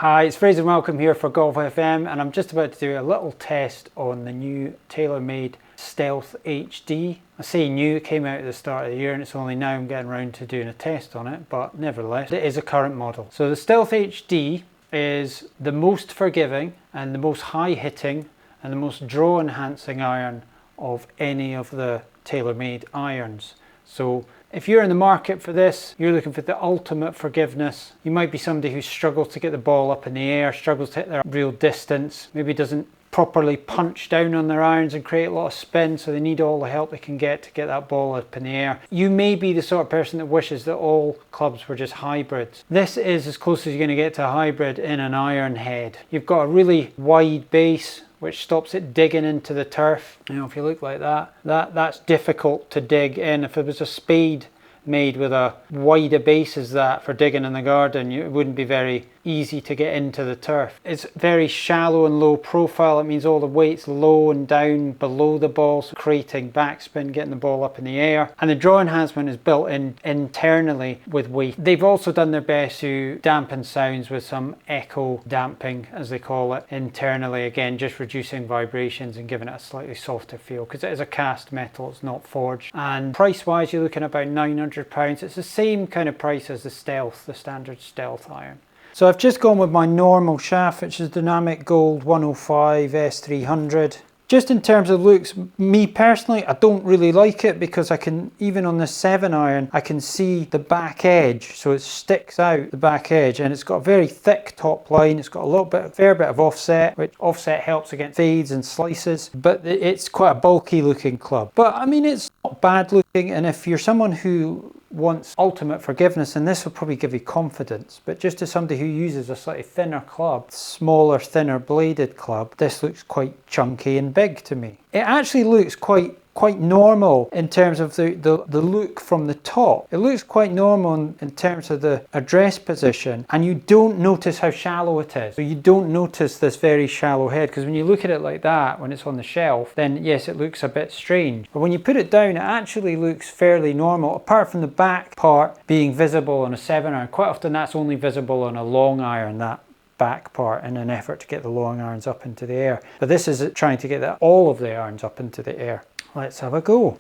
Hi, it's Fraser Malcolm here for Golf FM, and I'm just about to do a little test on the new TaylorMade Stealth HD. I say new, it came out at the start of the year and it's only now I'm getting around to doing a test on it, but nevertheless, it is a current model. So the Stealth HD is the most forgiving and the most high hitting and the most draw enhancing iron of any of the TaylorMade irons. So if you're in the market for this, you're looking for the ultimate forgiveness. You might be somebody who struggles to get the ball up in the air, struggles to hit their real distance, maybe doesn't properly punch down on their irons and create a lot of spin, so they need all the help they can get to get that ball up in the air. You may be the sort of person that wishes that all clubs were just hybrids. This is as close as you're going to get to a hybrid in an iron head. You've got a really wide base, which stops it digging into the turf. You know, if you look like that, that's difficult to dig in. If it was a spade made with a wider base as that for digging in the garden, it wouldn't be very easy to get into the turf. It's very shallow and low profile. It means all the weight's low and down below the ball, so creating backspin, getting the ball up in the air. And the draw enhancement is built in internally with weight. They've also done their best to dampen sounds with some echo damping, as they call it, internally. Again, just reducing vibrations and giving it a slightly softer feel, because it is a cast metal, it's not forged. And price wise, you're looking at about £900. It's the same kind of price as the Stealth, the standard Stealth iron. So I've just gone with my normal shaft, which is Dynamic Gold 105 S300. Just in terms of looks, me personally, I don't really like it because I can, even on the 7 iron, I can see the back edge. So it sticks out the back edge, and it's got a very thick top line. It's got a fair bit of offset, which offset helps against fades and slices, but it's quite a bulky looking club. But I mean, it's not bad looking, and if you're someone who wants ultimate forgiveness, and this will probably give you confidence, but just as somebody who uses a slightly thinner club, smaller, thinner bladed club, this looks quite chunky and big to me. It actually looks quite normal in terms of the look from the top. It looks quite normal in terms of the address position, and you don't notice how shallow it is. So you don't notice this very shallow head, because when you look at it like that, when it's on the shelf, then yes, it looks a bit strange. But when you put it down, it actually looks fairly normal, apart from the back part being visible on a 7 iron. Quite often that's only visible on a long iron, that back part, in an effort to get the long irons up into the air. But this is trying to get all of the irons up into the air. Let's have a go.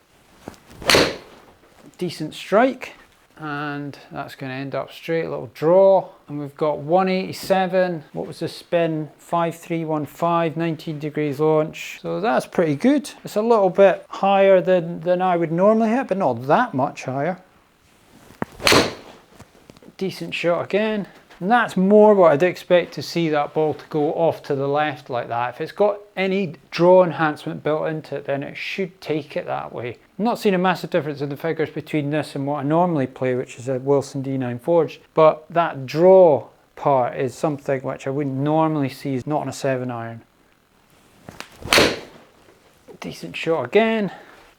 Decent strike, and that's going to end up straight, a little draw. And we've got 187, what was the spin? 5315, 19 degrees launch. So that's pretty good. It's a little bit higher than I would normally hit, but not that much higher. Decent shot again. And that's more what I'd expect to see that ball to go off to the left like that. If it's got any draw enhancement built into it, then it should take it that way. I'm not seeing a massive difference in the figures between this and what I normally play, which is a Wilson D9 forged. But that draw part is something which I wouldn't normally see, not on a 7 iron. Decent shot again.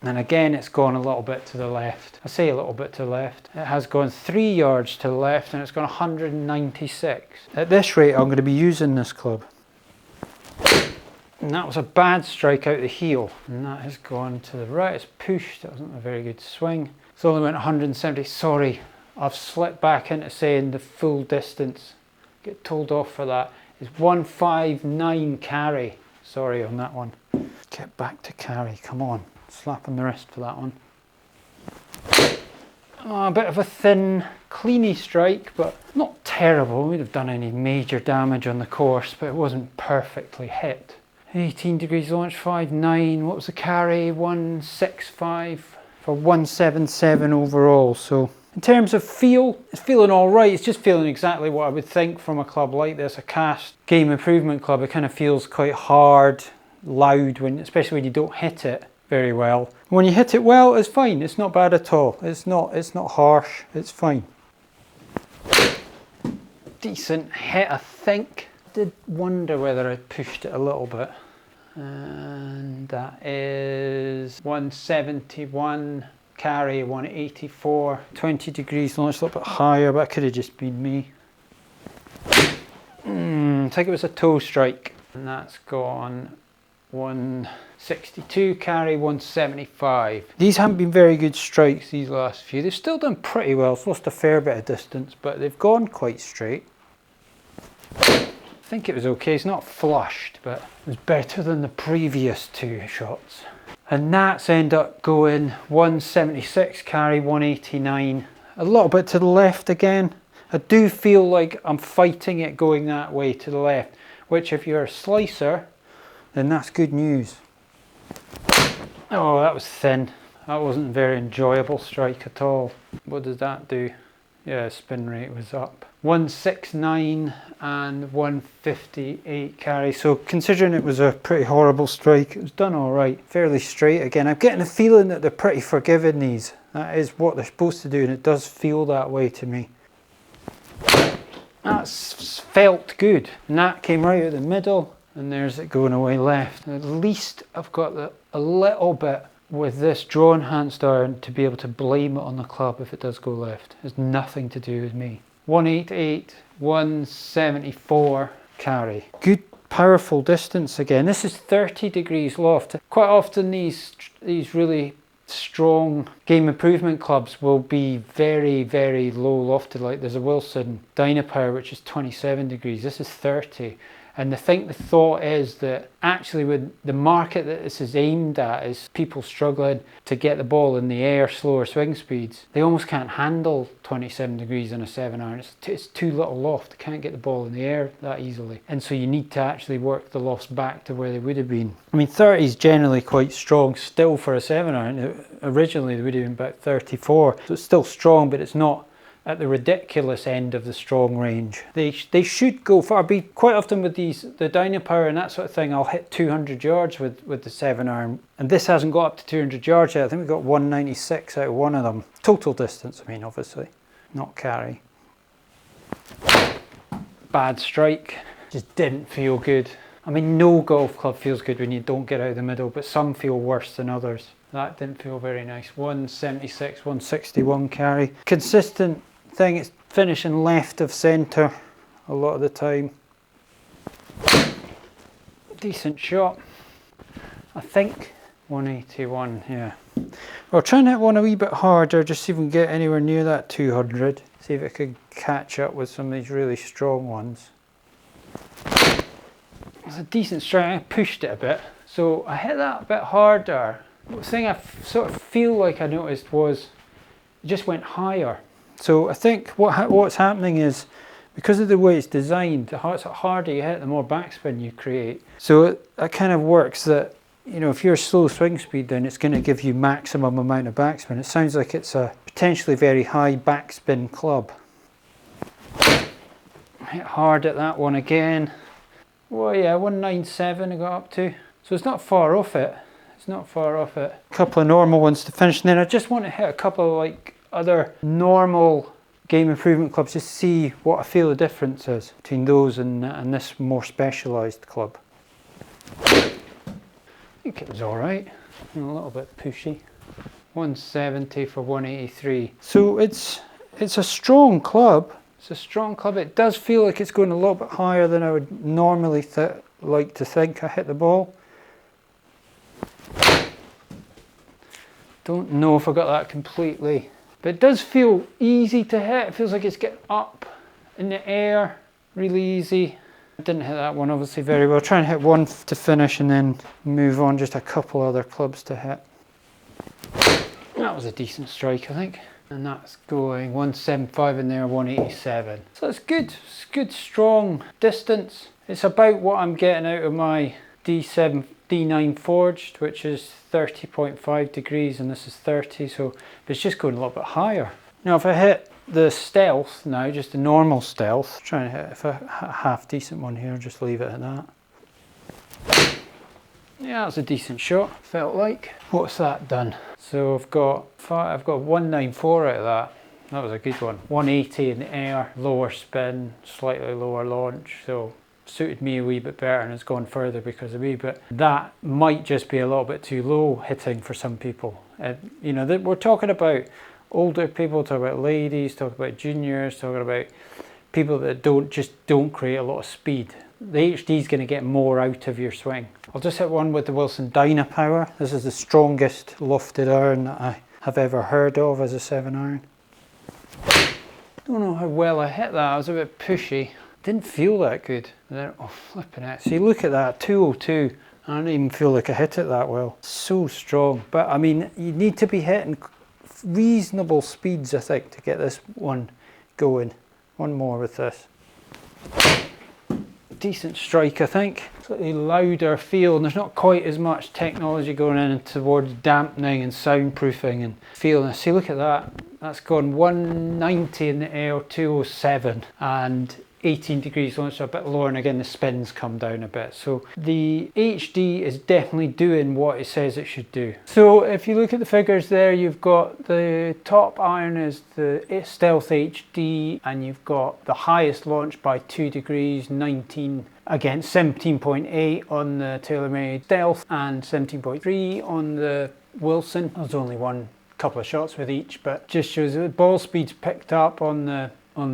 And again, it's gone a little bit to the left. I say a little bit to the left. It has gone 3 yards to the left, and it's gone 196. At this rate, I'm going to be using this club. And that was a bad strike out the heel. And that has gone to the right. It's pushed. That wasn't a very good swing. It's only went 170. Sorry, I've slipped back into saying the full distance. Get told off for that. It's 159 carry. Sorry on that one. Get back to carry. Come on. Slap on the wrist for that one. Oh, a bit of a thin, cleany strike, but not terrible. We'd have done any major damage on the course, but it wasn't perfectly hit. 18 degrees launch, 5.9. What was the carry? 165 for 177 overall. So in terms of feel, it's feeling all right. It's just feeling exactly what I would think from a club like this, a cast game improvement club. It kind of feels quite hard, loud, especially when you don't hit it very well. When you hit it well, it's fine. It's not bad at all. It's not harsh. It's fine. Decent hit, I think. I did wonder whether I pushed it a little bit. And that is 171 carry, 184. 20 degrees launch, a little bit higher, but that could have just been me. I think it was a toe strike. And that's gone 162 carry, 175. These haven't been very good strikes, these last few. They've still done pretty well. It's lost a fair bit of distance, but they've gone quite straight. think it was okay. It's not flushed, but it was better than the previous two shots. And that's ended up going 176 carry, 189. A little bit to the left again. I do feel like I'm fighting it going that way to the left, which if you're a slicer, then that's good news. Oh, that was thin. That wasn't a very enjoyable strike at all. What does that do? Yeah, spin rate was up. 169 and 158 carry. So considering it was a pretty horrible strike, it was done all right. Fairly straight again. I'm getting a feeling that they're pretty forgiving these. That is what they're supposed to do, and it does feel that way to me. That's felt good. And that came right out the middle, and there's it going away left. At least I've got a little bit with this draw enhanced iron to be able to blame it on the club if it does go left. It's nothing to do with me. 188, 174 carry. Good powerful distance again. This is 30 degrees loft. Quite often these really strong game improvement clubs will be very, very low lofted. Like there's a Wilson Dynapower which is 27 degrees. This is 30. And I think the thought is that actually with the market that this is aimed at is people struggling to get the ball in the air, slower swing speeds. They almost can't handle 27 degrees in a 7-iron. It's too little loft. They can't get the ball in the air that easily. And so you need to actually work the lofts back to where they would have been. I mean, 30 is generally quite strong still for a 7-iron. Originally they would have been about 34. So it's still strong, but it's not at the ridiculous end of the strong range. They should go far. Quite often with the Dynapower and that sort of thing, I'll hit 200 yards with the 7-iron. And this hasn't got up to 200 yards yet. I think we got 196 out of one of them. Total distance, I mean, obviously, not carry. Bad strike, just didn't feel good. I mean, no golf club feels good when you don't get out of the middle, but some feel worse than others. That didn't feel very nice. 176, 161 carry. Consistent thing, it's finishing left of centre a lot of the time. Decent shot. I think 181, yeah. I'll try and hit one a wee bit harder, just see if we can get anywhere near that 200. See if it could catch up with some of these really strong ones. It's a decent strike. I pushed it a bit, so I hit that a bit harder. The thing I sort of feel like I noticed was it just went higher. So I think what's happening is, because of the way it's designed, the harder you hit, the more backspin you create. So it kind of works that, you know, if you're slow swing speed, then it's going to give you maximum amount of backspin. It sounds like it's a potentially very high backspin club. Hit hard at that one again. Well, yeah, 197 I got up to. So it's not far off it. It's not far off it. A couple of normal ones to finish, and then I just want to hit a couple of like other normal game improvement clubs, just to see what I feel the difference is between those and this more specialised club. I think it was all right. A little bit pushy. 170 for 183. So it's a strong club. It's a strong club. It does feel like it's going a little bit higher than I would normally like to think I hit the ball. Don't know if I got that completely, but it does feel easy to hit. It feels like it's getting up in the air really easy. I didn't hit that one obviously very well. I'll try and hit one to finish and then move on, just a couple other clubs to hit. That was a decent strike, I think. And that's going 175 in there, 187. So it's good. It's good, strong distance. It's about what I'm getting out of my D9 forged, which is 30.5 degrees, and this is 30, so it's just going a little bit higher. Now if I hit the stealth now, just a normal stealth, trying to hit a half decent one here, just leave it at that. Yeah, that's a decent shot, felt like. What's that done? So I've got 194 out of that. That was a good one. 180 in the air, lower spin, slightly lower launch, so suited me a wee bit better and has gone further because of me, but that might just be a little bit too low hitting for some people. You know, we're talking about older people, talking about ladies, talking about juniors, talking about people that don't create a lot of speed. The HD is going to get more out of your swing. I'll just hit one with the Wilson Dynapower. This is the strongest lofted iron that I have ever heard of as a 7-iron. Don't know how well I hit that. I was a bit pushy. Didn't feel that good. And then, oh, flipping it. See, look at that, 202. I don't even feel like I hit it that well. So strong. But I mean, you need to be hitting reasonable speeds, I think, to get this one going. One more with this. Decent strike, I think. Slightly louder feel, and there's not quite as much technology going in towards dampening and soundproofing and feeling. See, look at that. That's gone 190 in the air, 207, and 18 degrees launch, so a bit lower, and again the spins come down a bit. So the HD is definitely doing what it says it should do. So if you look at the figures there, you've got the top iron is the Stealth HD, and you've got the highest launch by 2 degrees, 19 against 17.8 on the TaylorMade Stealth and 17.3 on the Wilson. There's only one couple of shots with each, but just shows the ball speed's picked up on the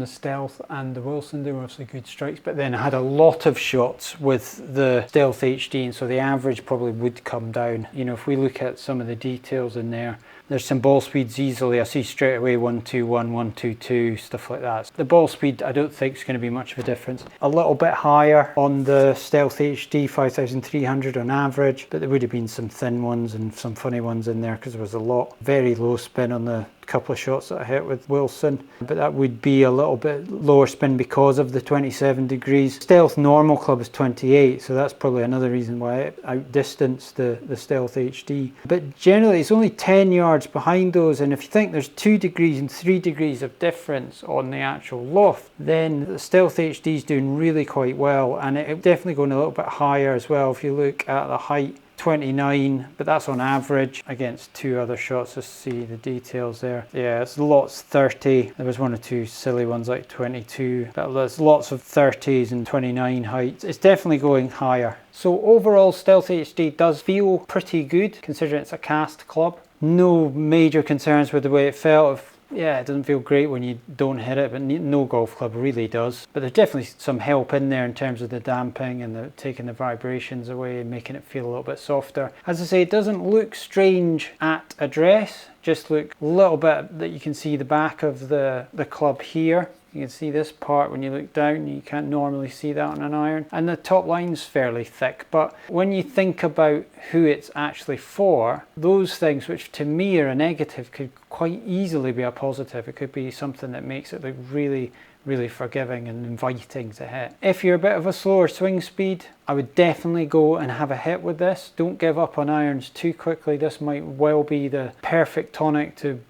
Stealth and the Wilson. They were obviously good strikes, but then I had a lot of shots with the Stealth HD, and so the average probably would come down. You know, if we look at some of the details in there, there's some ball speeds easily. I see straight away 121, 122, stuff like that. The ball speed I don't think is going to be much of a difference. A little bit higher on the Stealth HD, 5,300 on average, but there would have been some thin ones and some funny ones in there because there was a lot. Very low spin on the couple of shots that I hit with Wilson, but that would be a little bit lower spin because of the 27 degrees. Stealth normal club is 28, so that's probably another reason why it outdistanced the Stealth HD. But generally it's only 10 yards behind those, and if you think there's 2 degrees and 3 degrees of difference on the actual loft, then the Stealth HD is doing really quite well, and it's definitely going a little bit higher as well. If you look at the height, 29, but that's on average against two other shots. Just see the details there. Yeah, it's lots 30. There was one or two silly ones like 22, but there's lots of 30s and 29 heights. It's definitely going higher. So overall, Stealth HD does feel pretty good considering it's a cast club. No major concerns with the way it felt. Yeah, it doesn't feel great when you don't hit it, but no golf club really does. But there's definitely some help in there in terms of the damping and taking the vibrations away and making it feel a little bit softer. As I say, it doesn't look strange at address, just look a little bit that you can see the back of the club here. You can see this part when you look down, you can't normally see that on an iron. And the top line's fairly thick, but when you think about who it's actually for, those things which to me are a negative could quite easily be a positive. It could be something that makes it look really, really forgiving and inviting to hit. If you're a bit of a slower swing speed, I would definitely go and have a hit with this. Don't give up on irons too quickly. This might well be the perfect tonic to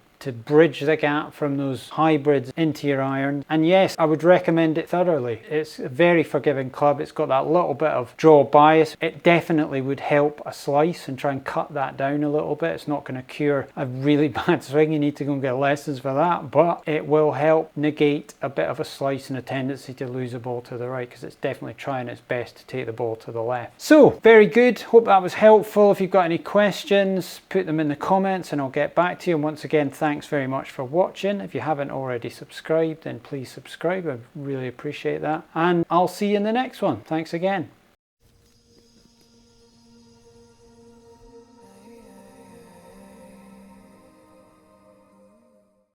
bridge the gap from those hybrids into your iron. And yes, I would recommend it thoroughly. It's a very forgiving club. It's got that little bit of draw bias. It definitely would help a slice and try and cut that down a little bit. It's not going to cure a really bad swing. You need to go and get lessons for that, but it will help negate a bit of a slice and a tendency to lose a ball to the right, because it's definitely trying its best to take the ball to the left. So very good. Hope that was helpful. If you've got any questions, put them in the comments and I'll get back to you. And once again, thanks very much for watching. If you haven't already subscribed, then please subscribe. I really appreciate that. And I'll see you in the next one. Thanks again.